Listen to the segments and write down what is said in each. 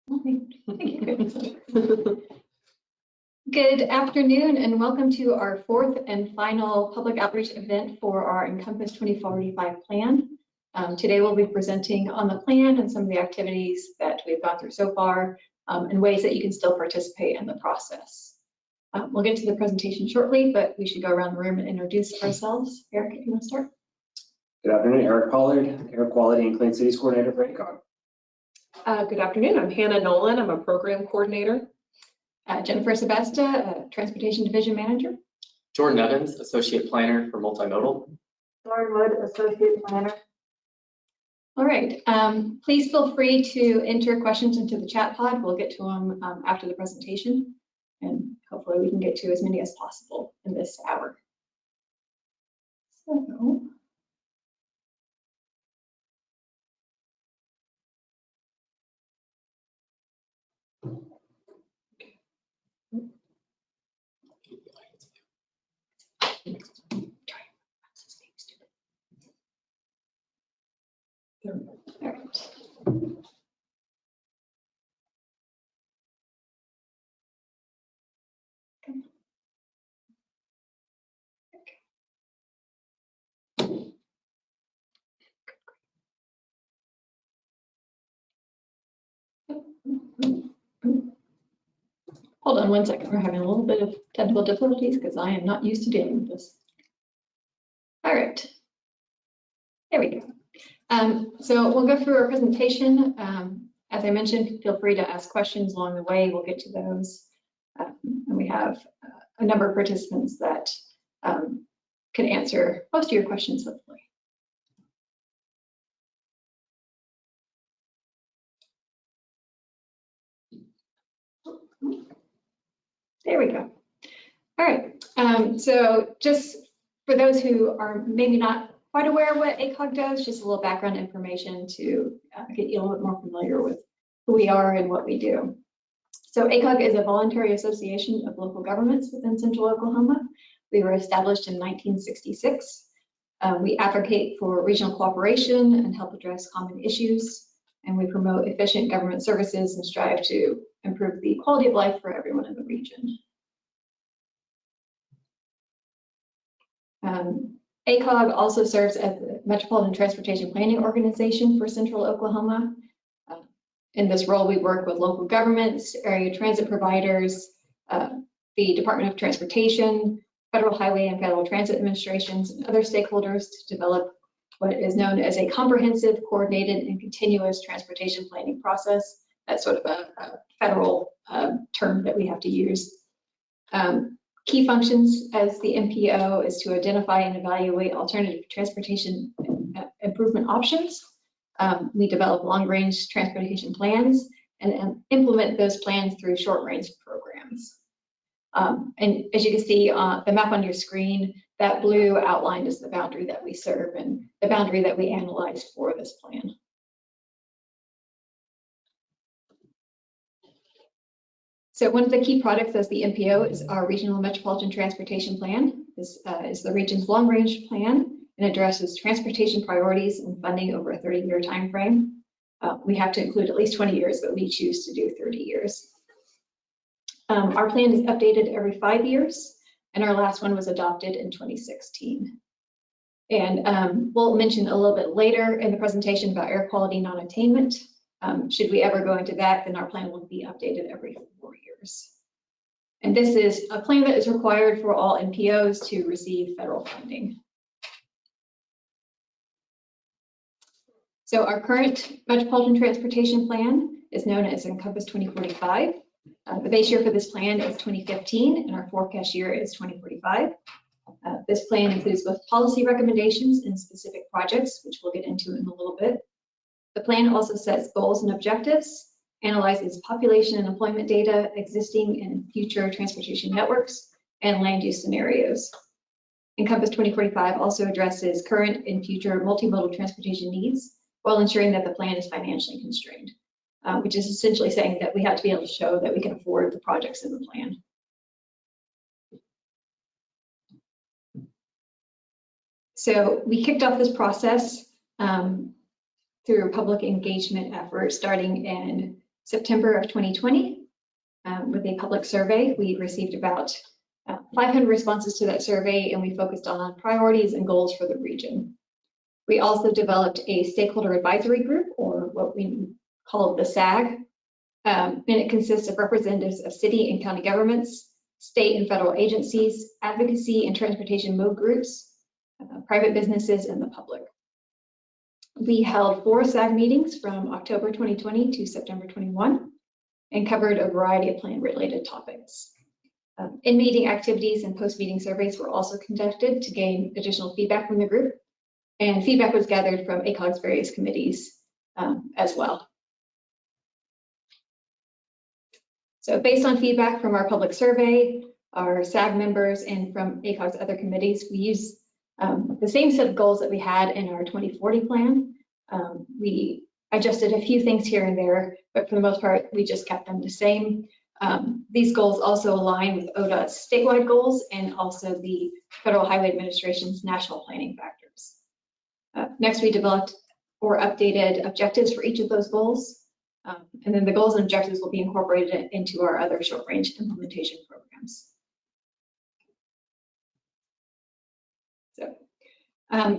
Good afternoon and welcome to our fourth and final public outreach event for our Encompass 2045 plan. Today we'll be presenting on the plan and some of the activities that we've gone through so far and ways that you can still participate in the process. We'll get to the presentation shortly, but we should go around the room and introduce ourselves. Eric, if you want to start. Good afternoon, Eric Pollard, Air Quality and Clean Cities Coordinator for ACOG. Good afternoon, I'm Hannah Nolan, I'm a Program Coordinator. Jennifer Sebesta, Transportation Division Manager. Jordan Evans, Associate Planner for Multimodal. Lauren Wood, Associate Planner. All right, please feel free to enter questions into the chat pod. We'll get to them after the presentation, and hopefully we can get to as many as possible in this hour. So, all right. Hold on one second. We're having a little bit of technical difficulties because I am not used to dealing with this. All right. There we go. So we'll go through our presentation. As I mentioned, feel free to ask questions along the way. We'll get to those. And we have a number of participants that can answer most of your questions, hopefully. There we go. All right. So just for those who are maybe not quite aware of what ACOG does, just a little background information to get you a little bit more familiar with who we are and what we do. So ACOG is a voluntary association of local governments within Central Oklahoma. We were established in 1966. We advocate for regional cooperation and help address common issues. And we promote efficient government services and strive to improve the quality of life for everyone in the region. ACOG also serves as the Metropolitan Transportation Planning Organization for Central Oklahoma. In this role, we work with local governments, area transit providers, the Department of Transportation, Federal Highway and Federal Transit Administrations, and other stakeholders to develop what is known as a comprehensive, coordinated, and continuous transportation planning process. That's sort of a federal term that we have to use. Key functions as the MPO is to identify and evaluate alternative transportation improvement options. We develop long-range transportation plans and implement those plans through short-range programs. And as you can see on the map on your screen, that blue outline is the boundary that we serve and the boundary that we analyzed for this plan. So one of the key products as the MPO is our Regional Metropolitan Transportation Plan. This is the region's long-range plan and addresses transportation priorities and funding over a 30-year time frame. We have to include at least 20 years, but we choose to do 30 years. Our plan is updated every 5 years, and our last one was adopted in 2016. And we'll mention a little bit later in the presentation about air quality non-attainment. Should we ever go into that, then our plan will be updated every 4 years. And this is a plan that is required for all MPOs to receive federal funding. So our current Metropolitan Transportation Plan is known as Encompass 2045. The base year for this plan is 2015, and our forecast year is 2045. This plan includes both policy recommendations and specific projects, which we'll get into in a little bit. The plan also sets goals and objectives, analyzes population and employment data, existing and future transportation networks, and land use scenarios. Encompass 2045 also addresses current and future multimodal transportation needs while ensuring that the plan is financially constrained, which is essentially saying that we have to be able to show that we can afford the projects in the plan. So we kicked off this process through public engagement efforts starting in September of 2020 with a public survey. We received about 500 responses to that survey, and we focused on priorities and goals for the region. We also developed a stakeholder advisory group, or what we call the SAG, and it consists of representatives of city and county governments, state and federal agencies, advocacy and transportation mode groups, private businesses, and the public. We held 4 SAG meetings from October 2020 to September 21 and covered a variety of plan-related topics. In-meeting activities and post-meeting surveys were also conducted to gain additional feedback from the group, and feedback was gathered from ACOG's various committees as well. So based on feedback from our public survey, our SAG members, and from ACOG's other committees, we use the same set of goals that we had in our 2040 plan. We adjusted a few things here and there, but for the most part, we just kept them the same. These goals also align with ODOT's statewide goals and also the Federal Highway Administration's national planning factors. Next, we developed or updated objectives for each of those goals. And then the goals and objectives will be incorporated into our other short-range implementation programs. So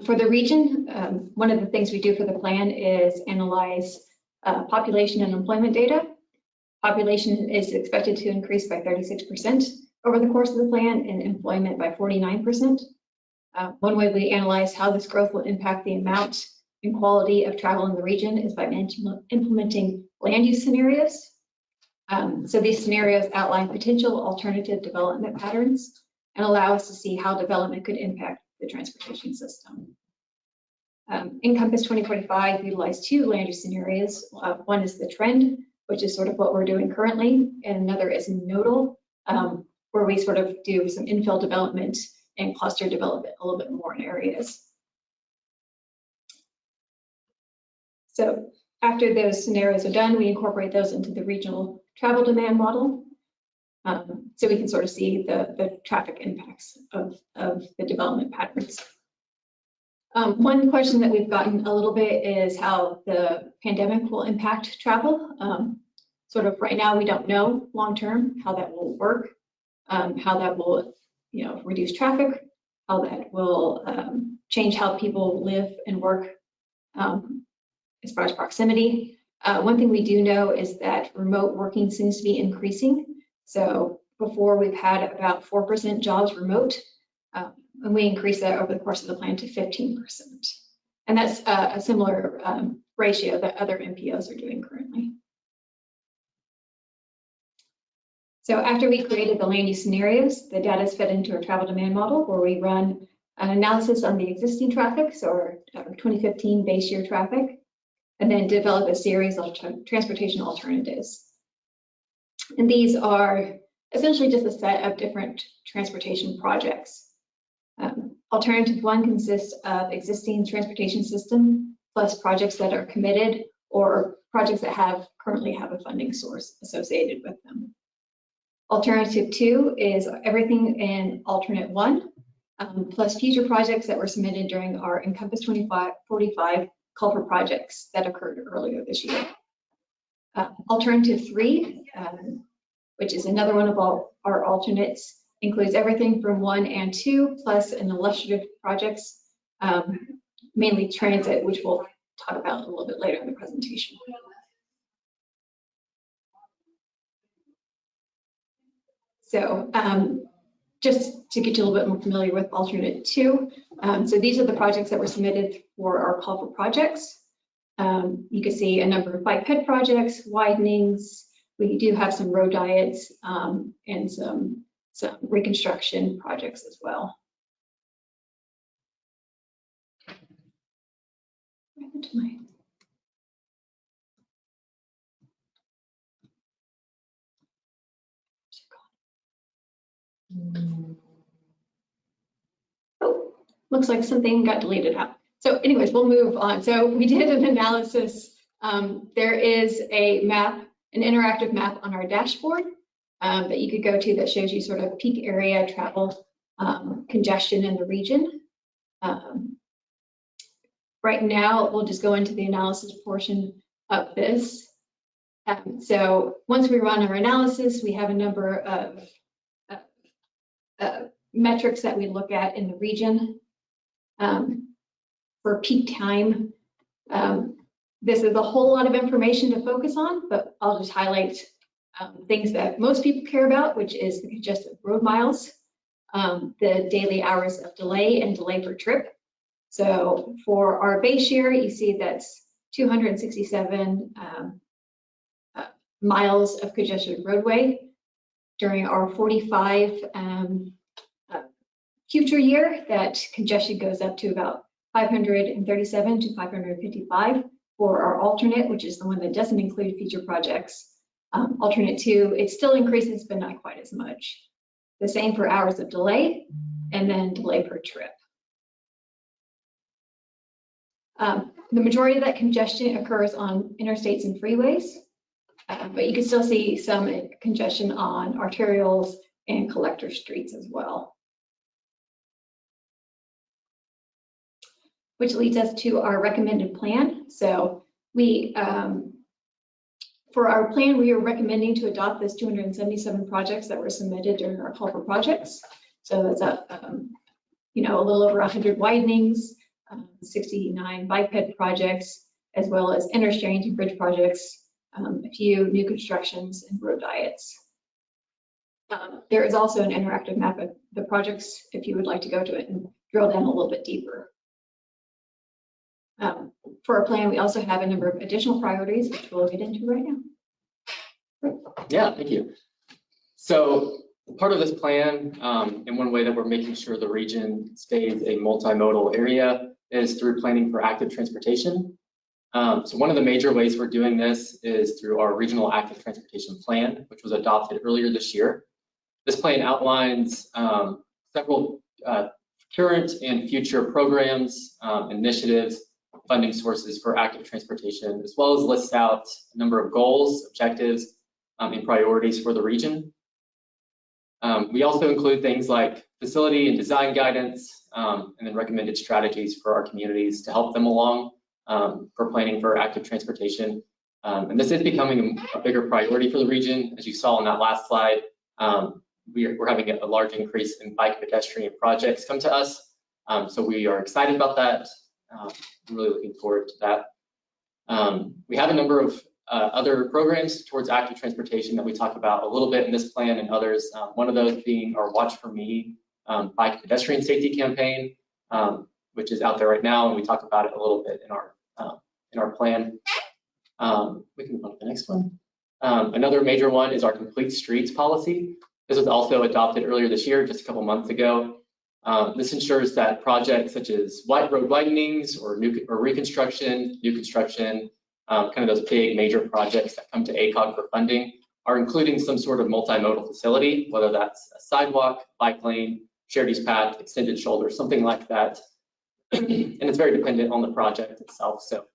for the region, one of the things we do for the plan is analyze population and employment data. Population is expected to increase by 36% over the course of the plan, and employment by 49%. One way we analyze how this growth will impact the amount and quality of travel in the region is by implementing land use scenarios. So these scenarios outline potential alternative development patterns and allow us to see how development could impact the transportation system. Encompass 2045 utilized 2 land use scenarios. One is the trend, which is sort of what we're doing currently, and another is nodal, where we sort of do some infill development and cluster development a little bit more in areas. So after those scenarios are done, we incorporate those into the regional travel demand model. So we can sort of see the traffic impacts of the development patterns. One question that we've gotten a little bit is how the pandemic will impact travel. Sort of right now, we don't know long-term how that will work, how that will reduce traffic, how that will change how people live and work as far as proximity. One thing we do know is that remote working seems to be increasing. So before we've had about 4% jobs remote, and we increased that over the course of the plan to 15%. And that's a similar ratio that other MPOs are doing currently. So after we created the land use scenarios, the data is fed into a travel demand model where we run an analysis on the existing traffic, so our 2015 base year traffic, and then develop a series of transportation alternatives. And these are essentially just a set of different transportation projects. Alternative 1 consists of existing transportation system plus projects that are committed or projects that currently have a funding source associated with them. Alternative 2 is everything in alternate 1 plus future projects that were submitted during our Encompass 2045 call for projects that occurred earlier this year. Alternative 3, which is another one of our alternates, includes everything from 1 and 2 plus an illustrative projects, mainly transit, which we'll talk about a little bit later in the presentation. So just to get you a little bit more familiar with alternate 2, so these are the projects that were submitted for our call for projects. You can see a number of bike ped projects, widenings. We do have some road diets and some reconstruction projects as well. Oh, looks like something got deleted out. So anyways, we'll move on. So we did an analysis. There is a map, an interactive map on our dashboard that you could go to that shows you sort of peak area travel congestion in the region. Right now, we'll just go into the analysis portion of this. So once we run our analysis, we have a number of metrics that we look at in the region. For peak time, this is a whole lot of information to focus on, but I'll just highlight things that most people care about, which is the congested road miles, the daily hours of delay and delay per trip. So for our base year, you see that's 267 miles of congested roadway. During our 45 future year, that congestion goes up to about 537 to 555 for our alternate, which is the one that doesn't include feature projects. Alternate 2, it still increases, but not quite as much. The same for hours of delay, and then delay per trip. The majority of that congestion occurs on interstates and freeways, but you can still see some congestion on arterials and collector streets as well. Which leads us to our recommended plan. So we, for our plan, we are recommending to adopt this 277 projects that were submitted during our call for projects. So that's a little over 100 widenings, 69 bike ped projects, as well as interchange and bridge projects, a few new constructions and road diets. There is also an interactive map of the projects if you would like to go to it and drill down a little bit deeper. For our plan, we also have a number of additional priorities, which we'll get into right now. Yeah, thank you. So part of this plan, and one way that we're making sure the region stays a multimodal area is through planning for active transportation. So one of the major ways we're doing this is through our regional active transportation plan, which was adopted earlier this year. This plan outlines several current and future programs, initiatives, funding sources for active transportation, as well as lists out a number of goals, objectives, and priorities for the region. We also include things like facility and design guidance, and then recommended strategies for our communities to help them along for planning for active transportation. And this is becoming a bigger priority for the region. As you saw on that last slide, we're having a large increase in bike pedestrian projects come to us. So we are excited about that. I'm really looking forward to that. We have a number of other programs towards active transportation that we talk about a little bit in this plan and others. One of those being our Watch for Me bike pedestrian safety campaign, which is out there right now, and we talk about it a little bit in our plan. We can move on to the next one. Another major one is our Complete Streets policy. This was also adopted earlier this year, just a couple months ago. This ensures that projects such as road widenings or reconstruction, new construction, kind of those big major projects that come to ACOG for funding are including some sort of multimodal facility, whether that's a sidewalk, bike lane, shared use path, extended shoulder, something like that. And it's very dependent on the project itself. So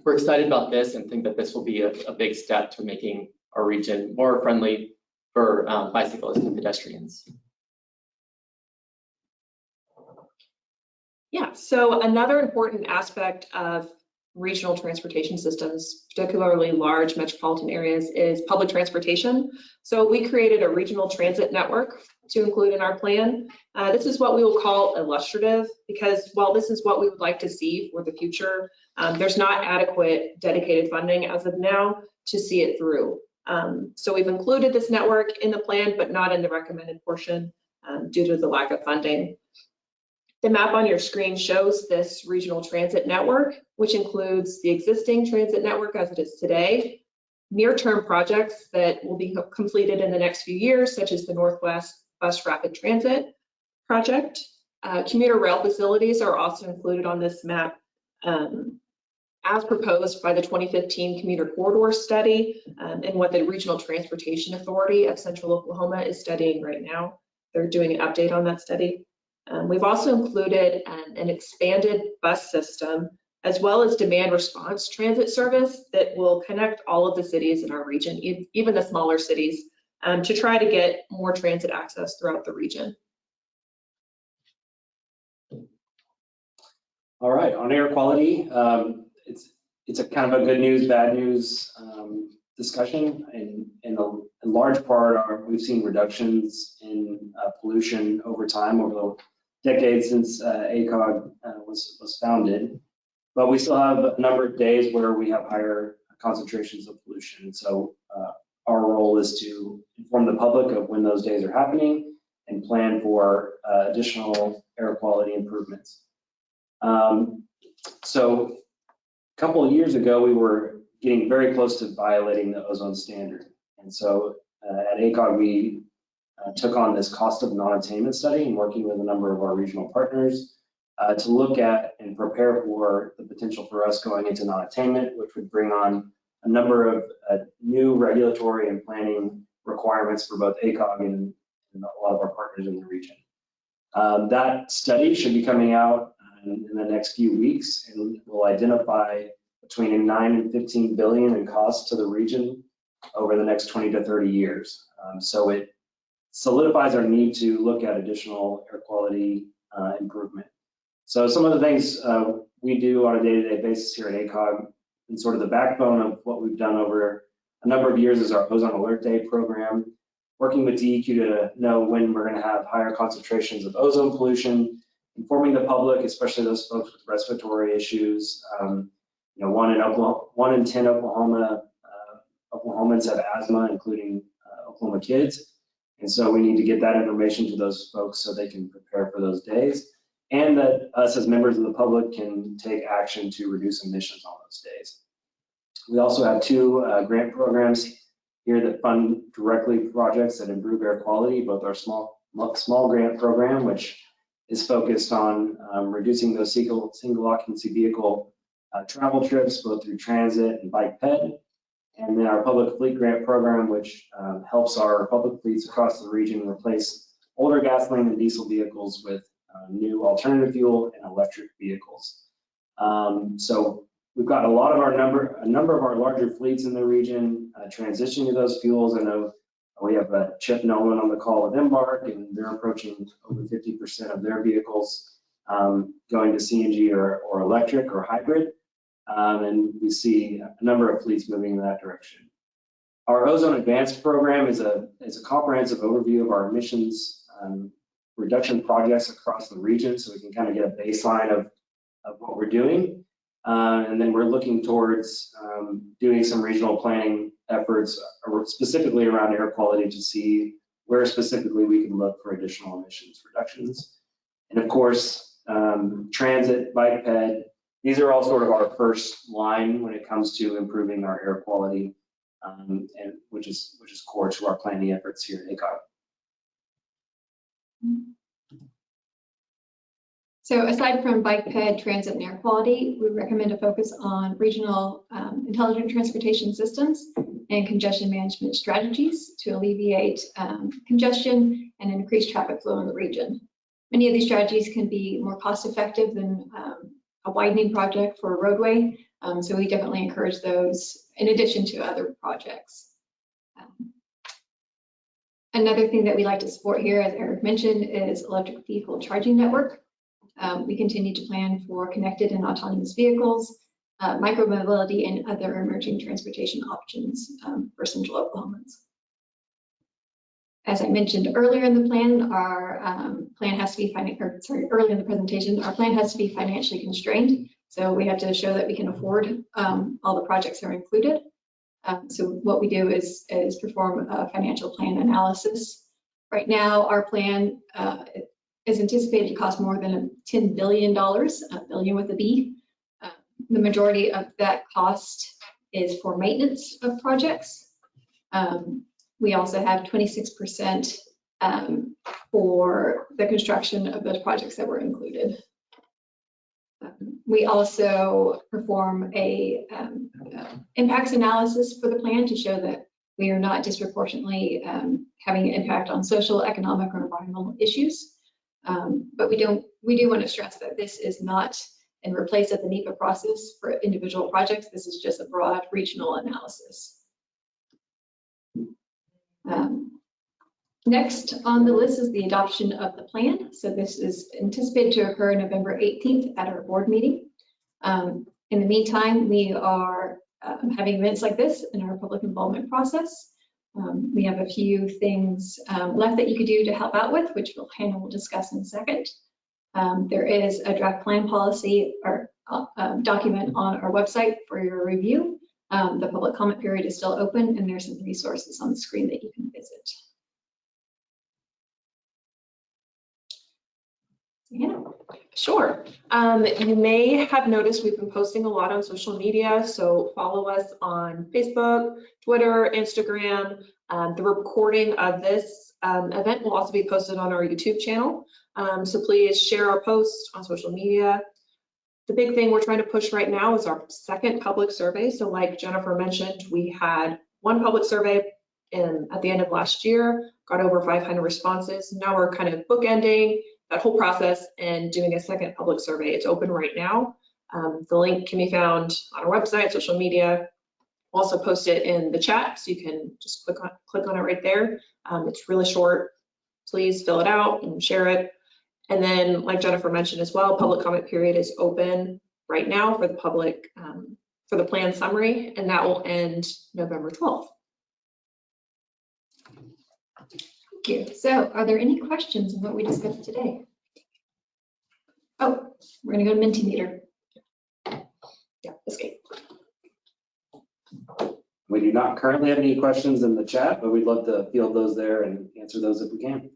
we're excited about this and think that this will be a big step to making our region more friendly for bicyclists and pedestrians. Yeah, so another important aspect of regional transportation systems, particularly large metropolitan areas, is public transportation. So we created a regional transit network to include in our plan. This is what we will call illustrative, because while this is what we would like to see for the future, there's not adequate dedicated funding as of now to see it through. So we've included this network in the plan, but not in the recommended portion due to the lack of funding. The map on your screen shows this regional transit network, which includes the existing transit network as it is today, near-term projects that will be completed in the next few years, such as the Northwest Bus Rapid Transit project. Commuter rail facilities are also included on this map as proposed by the 2015 Commuter Corridor Study and what the Regional Transportation Authority of Central Oklahoma is studying right now. They're doing an update on that study. We've also included an expanded bus system as well as demand response transit service that will connect all of the cities in our region, even the smaller cities, to try to get more transit access throughout the region. All right, on air quality, it's it's a kind of a good news, bad news discussion. In large part, we've seen reductions in pollution over time, over the decades since ACOG was founded. But we still have a number of days where we have higher concentrations of pollution. So our role is to inform the public of when those days are happening and plan for additional air quality improvements. So a couple of years ago, we were getting very close to violating the ozone standard. And so at ACOG, we took on this cost of non-attainment study and working with a number of our regional partners to look at and prepare for the potential for us going into non-attainment, which would bring on a number of new regulatory and planning requirements for both ACOG and a lot of our partners in the region. That study should be coming out in the next few weeks and will identify between 9 and 15 billion in costs to the region over the next 20 to 30 years. So it solidifies our need to look at additional air quality improvement. So some of the things we do on a day-to-day basis here at ACOG, and sort of the backbone of what we've done over a number of years, is our Ozone Alert Day program, working with DEQ to know when we're going to have higher concentrations of ozone pollution, informing the public, especially those folks with respiratory issues. You know, 1 in 10 Oklahomans have asthma, including Oklahoma kids. And so we need to get that information to those folks so they can prepare for those days, and that us as members of the public can take action to reduce emissions on those days. We also have 2 grant programs here that fund directly projects that improve air quality, both our small grant program, which is focused on reducing those single occupancy vehicle travel trips, both through transit and bike ped. And then our public fleet grant program, which helps our public fleets across the region replace older gasoline and diesel vehicles with new alternative fuel and electric vehicles. So we've got a number of our larger fleets in the region transitioning to those fuels. I know we have Chip Nolan on the call with Embark, and they're approaching over 50% of their vehicles going to CNG or electric or hybrid. And we see a number of fleets moving in that direction. Our Ozone Advanced program is a comprehensive overview of our emissions reduction projects across the region, so we can kind of get a baseline of what we're doing. And then we're looking towards doing some regional planning efforts specifically around air quality to see where specifically we can look for additional emissions reductions. And of course, transit, bike ped, these are all sort of our first line when it comes to improving our air quality, and which is core to our planning efforts here at ACOG. So aside from bike ped, transit, and air quality, we recommend a focus on regional intelligent transportation systems and congestion management strategies to alleviate congestion and increase traffic flow in the region. Many of these strategies can be more cost effective than a widening project for a roadway. So we definitely encourage those in addition to other projects. Another thing that we like to support here, as Eric mentioned, is electric vehicle charging network. We continue to plan for connected and autonomous vehicles, micromobility, and other emerging transportation options for Central Oklahomans. As I mentioned earlier in the plan, our plan has to be early in the presentation, our plan has to be financially constrained. So we have to show that we can afford all the projects that are included. So what we do is perform a financial plan analysis. Right now, our plan is anticipated to cost more than $10 billion, a billion with a B. The majority of that cost is for maintenance of projects. We also have 26% for the construction of those projects that were included. We also perform a impacts analysis for the plan to show that we are not disproportionately having an impact on social, economic, or environmental issues. But we do want to stress that this is not in replace of the NEPA process for individual projects. This is just a broad regional analysis. Next on the list is the adoption of the plan. So this is anticipated to occur November 18th at our board meeting. In the meantime, we are having events like this in our public involvement process. We have a few things left that you could do to help out with, which Hannah will discuss in a second. There is a draft plan policy or document on our website for your review. The public comment period is still open, and there's some resources on the screen that you can visit. Hannah. Sure. You may have noticed we've been posting a lot on social media, so follow us on Facebook, Twitter, Instagram. The recording of this event will also be posted on our YouTube channel. So please share our posts on social media. The big thing we're trying to push right now is our second public survey. So like Jennifer mentioned, we had one public survey at the end of last year, got over 500 responses. Now we're kind of bookending that whole process and doing a second public survey. It's open right now. The link can be found on our website, social media. We'll also post it in the chat, so you can just click on it right there. It's really short. Please fill it out and share it. And then, like Jennifer mentioned as well, public comment period is open right now for the public, for the plan summary, and that will end November 12th. Thank you. So are there any questions on what we discussed today? Oh, we're going to go to Mentimeter. Yeah, escape. We do not currently have any questions in the chat, but we'd love to field those there and answer those if we can.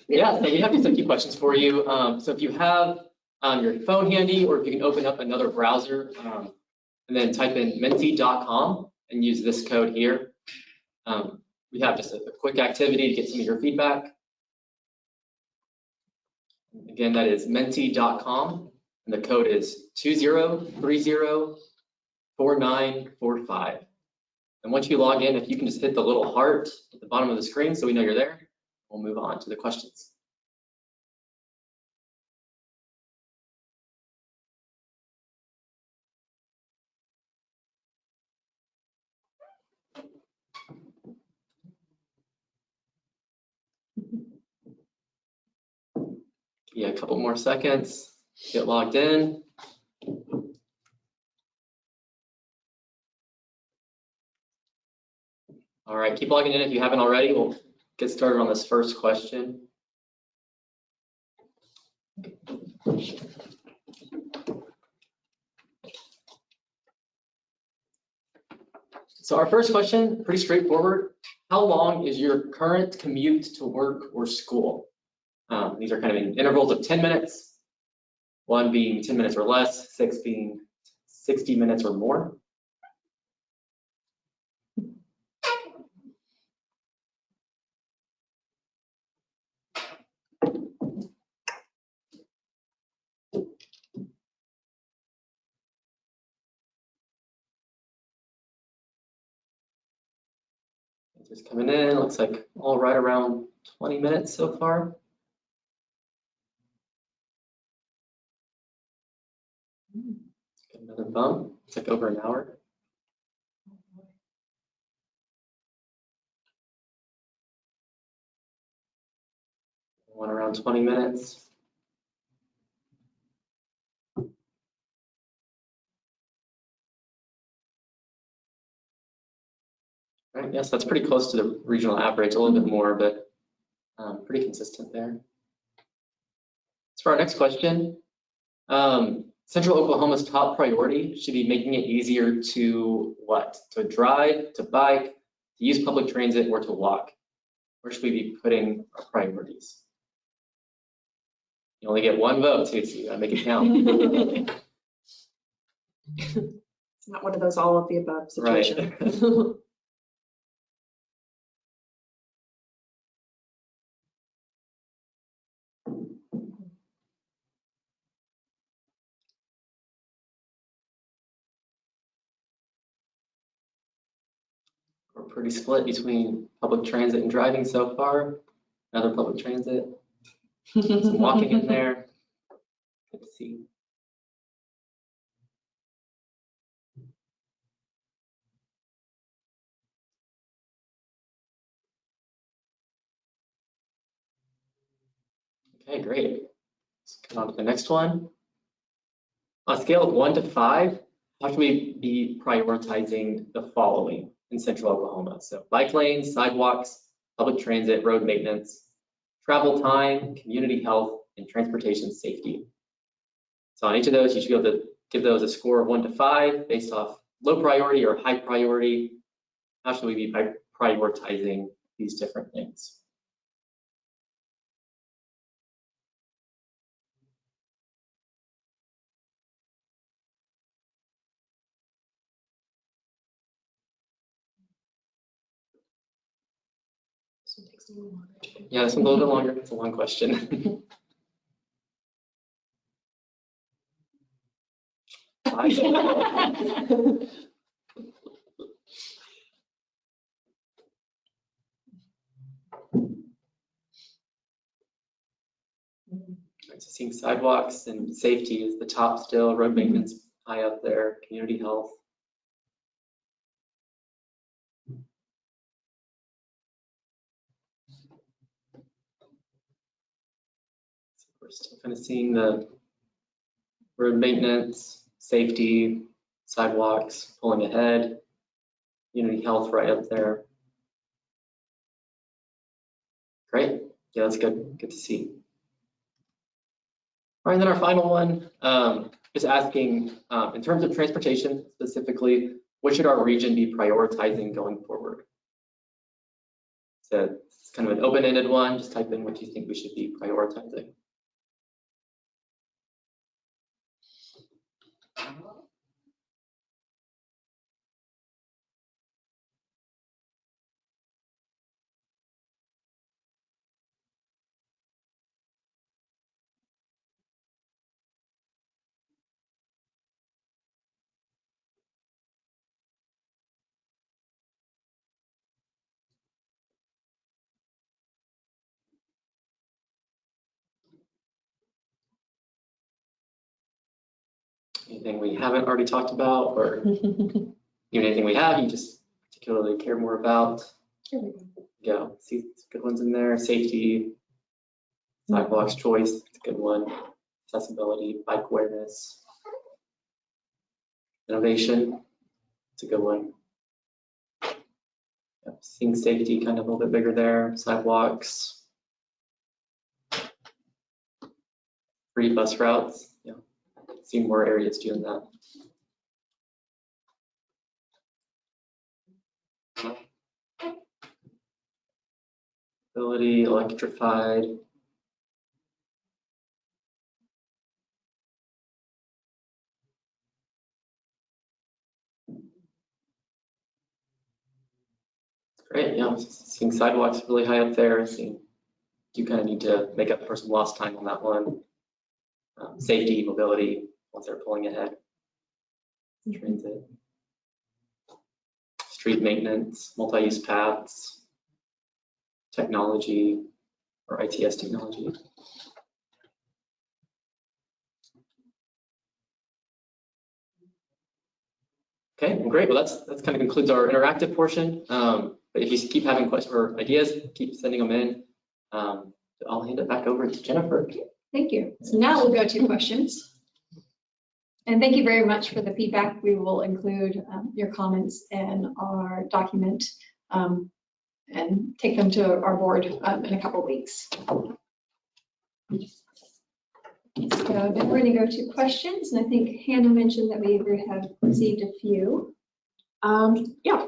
Yeah, so we have just a few questions for you. So if you have your phone handy, or if you can open up another browser and then type in menti.com and use this code here. We have just a quick activity to get some of your feedback. Again, that is menti.com, and the code is 20304945. And once you log in, if you can just hit the little heart at the bottom of the screen so we know you're there, we'll move on to the questions. Yeah, a couple more seconds, get logged in. All right, keep logging in if you haven't already. We'll get started on this first question. So our first question, pretty straightforward. How long is your current commute to work or school? These are kind of in intervals of 10 minutes, 1 being 10 minutes or less, 6 being 60 minutes or more. Just coming in, looks like all right around 20 minutes so far. Get another bump, it's like over an hour. One around 20 minutes. Right, yes, that's pretty close to the regional average, a little bit more, but pretty consistent there. So for our next question, Central Oklahoma's top priority should be making it easier to what? To drive, to bike, to use public transit, or to walk? Where should we be putting our priorities? You only get one vote, too, so you gotta make it count. It's not one of those all of the above situations. Right. We're pretty split between public transit and driving so far. Another public transit. Some walking in there. Good to see. Okay, great. Let's get on to the next one. On a scale of 1 to 5, how should we be prioritizing the following in central Oklahoma? So bike lanes, sidewalks, public transit, road maintenance, travel time, community health, and transportation safety. So on each of those, you should be able to give those a score of 1 to 5 based off low priority or high priority. How should we be prioritizing these different things? This one takes a little longer. Yeah, this one's a little bit longer. It's a long question. So seeing sidewalks and safety is the top still, road maintenance high up there, community health. So we're still kind of seeing the road maintenance, safety, sidewalks pulling ahead, community health right up there. Great, yeah, that's good to see. All right, and then our final one is asking, in terms of transportation specifically, what should our region be prioritizing going forward? So it's kind of an open-ended one. Just type in what you think we should be prioritizing. Anything we haven't already talked about, or even anything we have you just particularly care more about? Here we go. Yeah, see some good ones in there. Safety, sidewalks choice, it's a good one. Accessibility, bike awareness, innovation, it's a good one. Yep, seeing safety kind of a little bit bigger there. Sidewalks, free bus routes. Yeah, see more areas doing that. Mobility, electrified. Great, yeah, seeing sidewalks really high up there. Seeing you kind of need to make up for some lost time on that one. Safety, mobility, once they're pulling ahead. Transit. Street maintenance, multi-use paths, technology, or ITS technology. Okay, well, great. Well, that's kind of concludes our interactive portion. But if you keep having questions or ideas, keep sending them in. I'll hand it back over to Jennifer. Thank you. So now we'll go to questions. And thank you very much for the feedback. We will include your comments in our document and take them to our board in a couple of weeks. So then we're going to go to questions. And I think Hannah mentioned that we have received a few. Yeah.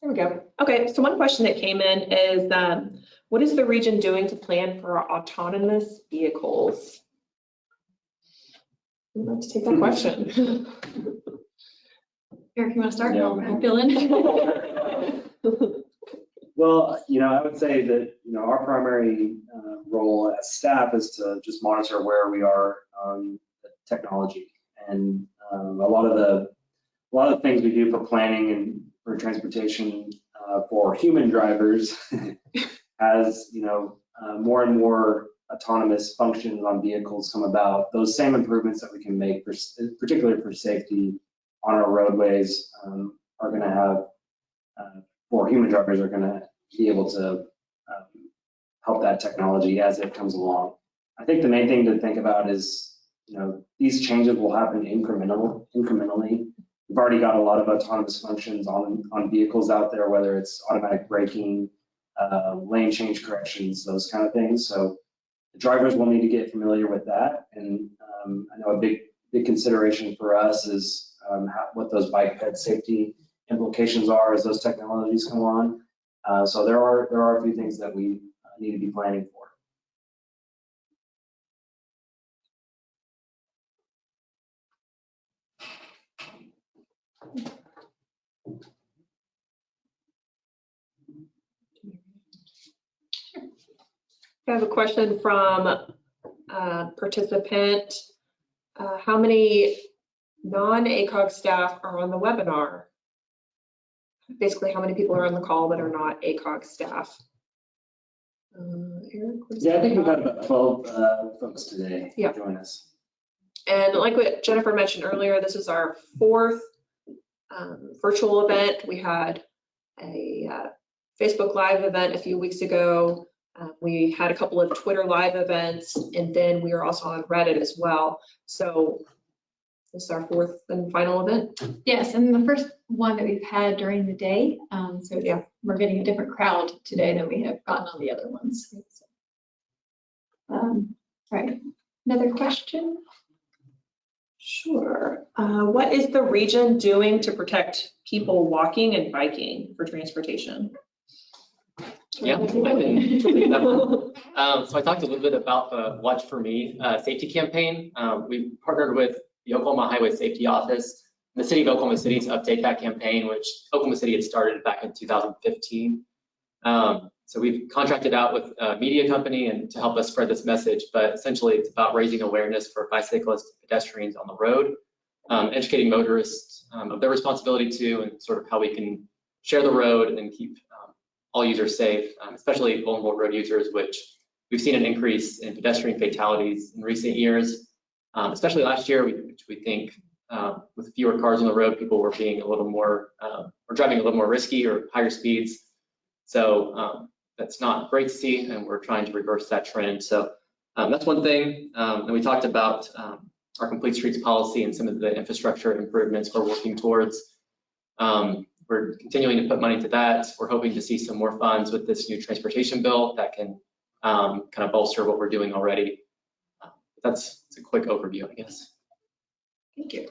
There we go. Okay, so one question that came in is, what is the region doing to plan for autonomous vehicles? I'd like to take that question. Eric, you want to start? Yeah. I'll fill in. Well, I would say that, our primary role as staff is to just monitor where we are on the technology. And a lot of the things we do for planning and for transportation for human drivers has, more and more autonomous functions on vehicles come about, those same improvements that we can make, particularly for safety on our roadways, are going to have, for human drivers, are going to be able to help that technology as it comes along. I think the main thing to think about is, these changes will happen incrementally. We've already got a lot of autonomous functions on vehicles out there, whether it's automatic braking, lane change corrections, those kind of things. So the drivers will need to get familiar with that. And I know a big consideration for us is what those bike ped safety implications are as those technologies come on. So there are a few things that we need to be planning for. I have a question from a participant. How many non-ACOG staff are on the webinar? Basically, how many people are on the call that are not ACOG staff? Eric, Yeah, I think we've got about 12 folks today join us. And like what Jennifer mentioned earlier, this is our 4th virtual event. We had a Facebook Live event a few weeks ago. We had a couple of Twitter Live events, and then we are also on Reddit as well. So this is our 4th and final event. Yes, and the first one that we've had during the day. So yeah, we're getting a different crowd today than we have gotten on the other ones. All right, another question? Sure. What is the region doing to protect people walking and biking for transportation? Yeah, I can take that one. So I talked a little bit about the Watch for Me safety campaign. We partnered with the Oklahoma Highway Safety Office and the City of Oklahoma City to update that campaign, which Oklahoma City had started back in 2015. So we've contracted out with a media company and to help us spread this message, but essentially it's about raising awareness for bicyclists and pedestrians on the road, educating motorists of their responsibility too, and sort of how we can share the road and keep all users safe, especially vulnerable road users, which we've seen an increase in pedestrian fatalities in recent years, especially last year, which we think with fewer cars on the road, people were being a little more, or driving a little more risky or higher speeds. So that's not great to see, and we're trying to reverse that trend. So that's one thing. And we talked about our Complete Streets policy and some of the infrastructure improvements we're working towards. We're continuing to put money to that. We're hoping to see some more funds with this new transportation bill that can kind of bolster what we're doing already. That's a quick overview, I guess. Thank you.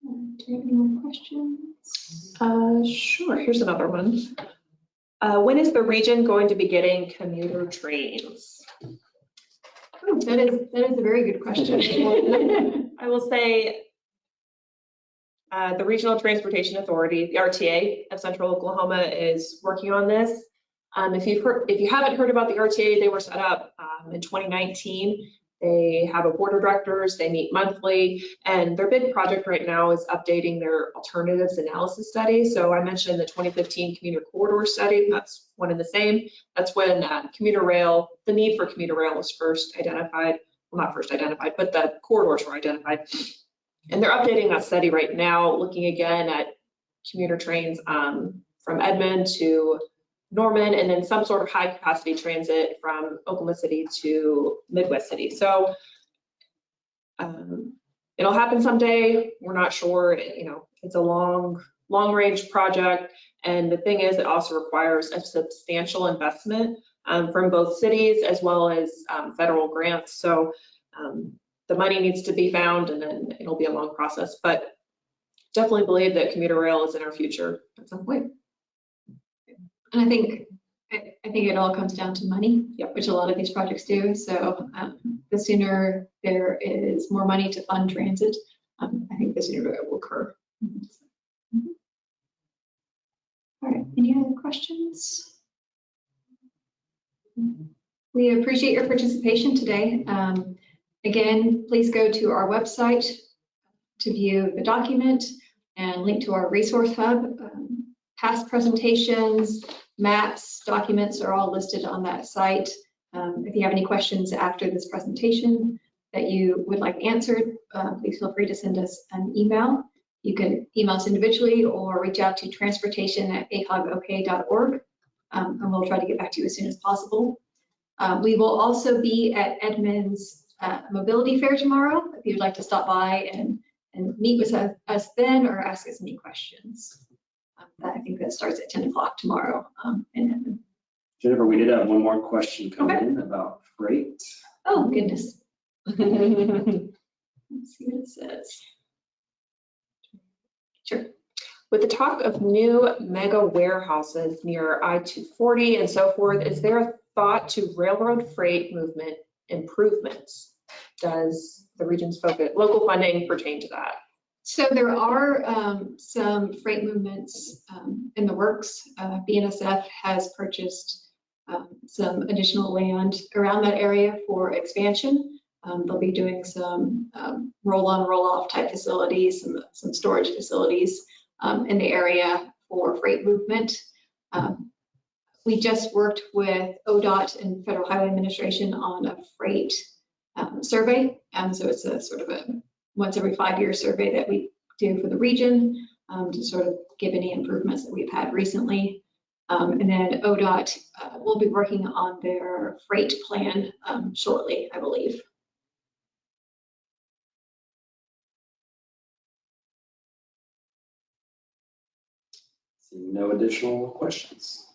Do you have any more questions? Sure, here's another one. When is the region going to be getting commuter trains? Oh, that is a very good question. I will say the Regional Transportation Authority, the RTA of Central Oklahoma, is working on this. If you haven't heard about the RTA, they were set up in 2019. They have a board of directors, they meet monthly, and their big project right now is updating their alternatives analysis study. So I mentioned the 2015 commuter corridor study, that's one and the same. That's when commuter rail, the need for commuter rail was first identified, well, not first identified, but the corridors were identified. And they're updating that study right now, looking again at commuter trains from Edmond to Norman, and then some sort of high capacity transit from Oklahoma City to Midwest City. So it'll happen someday. We're not sure. It's a long range project. And the thing is, it also requires a substantial investment from both cities as well as federal grants. So the money needs to be found, and then it'll be a long process. But definitely believe that commuter rail is in our future at some point. And I think it all comes down to money, Yep. which a lot of these projects do. So the sooner there is more money to fund transit, I think the sooner it will occur. All right, any other questions? We appreciate your participation today. Again, please go to our website to view the document and link to our resource hub. Past presentations, maps, documents are all listed on that site. If you have any questions after this presentation that you would like answered, please feel free to send us an email. You can email us individually or reach out to transportation@ahogok.org, and we'll try to get back to you as soon as possible. We will also be at Edmonds Mobility Fair tomorrow, if you'd like to stop by and meet with us then or ask us any questions. I think that starts at 10 o'clock tomorrow in Edmond. Jennifer, we did have one more question come Okay. in about freight. Oh, goodness. Let's see what it says. Sure. With the talk of new mega warehouses near I-240 and so forth, is there a thought to railroad freight movement improvements? Does the region's local funding pertain to that? So there are some freight movements in the works. BNSF has purchased some additional land around that area for expansion. They'll be doing some roll-on, roll-off type facilities, some storage facilities in the area for freight movement. We just worked with ODOT and Federal Highway Administration on a freight survey. So it's a sort of a once every 5-year survey that we do for the region to sort of give any improvements that we've had recently. And then ODOT will be working on their freight plan shortly, I believe. No additional questions.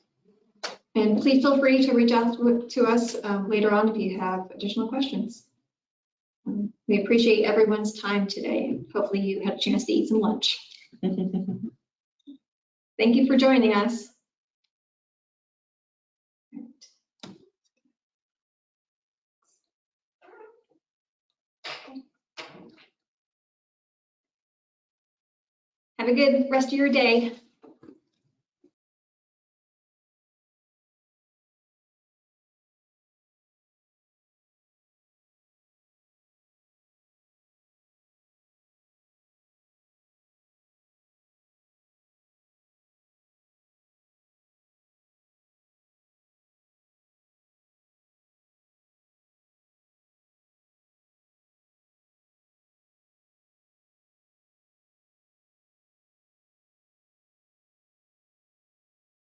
And please feel free to reach out to us later on if you have additional questions. We appreciate everyone's time today. Hopefully you had a chance to eat some lunch. Thank you for joining us. Have a good rest of your day.